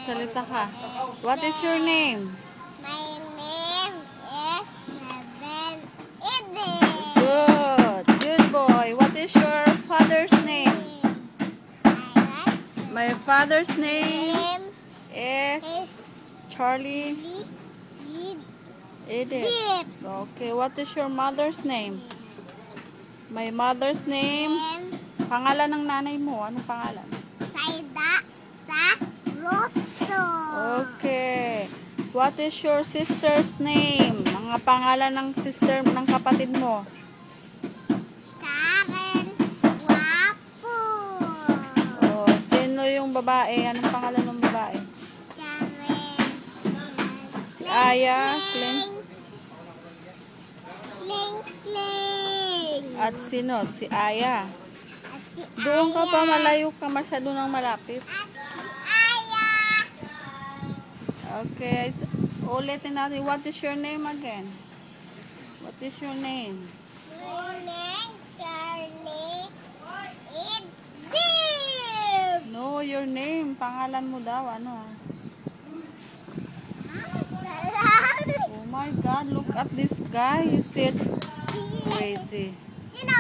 Magsalita ka. What is your name? My name is Neven Ede. Good. Good boy. What is your father's name? My father's name is Charlie Edith. Okay. What is your mother's name? My mother's name. Pangalan ng nanay mo. Anong pangalan? Saida sa Rosso. Okay. What is your sister's name? Mga pangalan ng sister ng kapatid mo. Karen Guapo. Oh, sino yung babae? Anong pangalan ng babae? Karen. Si Aya, Clint. Kling Kling. At sino? Si Aya. At si Doon ka pa, Aya. malayo ka masyado ng malapit. At si Aya. Okay. Ulitin natin. What is your name again? What is your name? Morning, Charlie. Edith. No, your name. Pangalan mo daw. Ano? Salam. Oh my God. Look at this guy. He's crazy. Sino?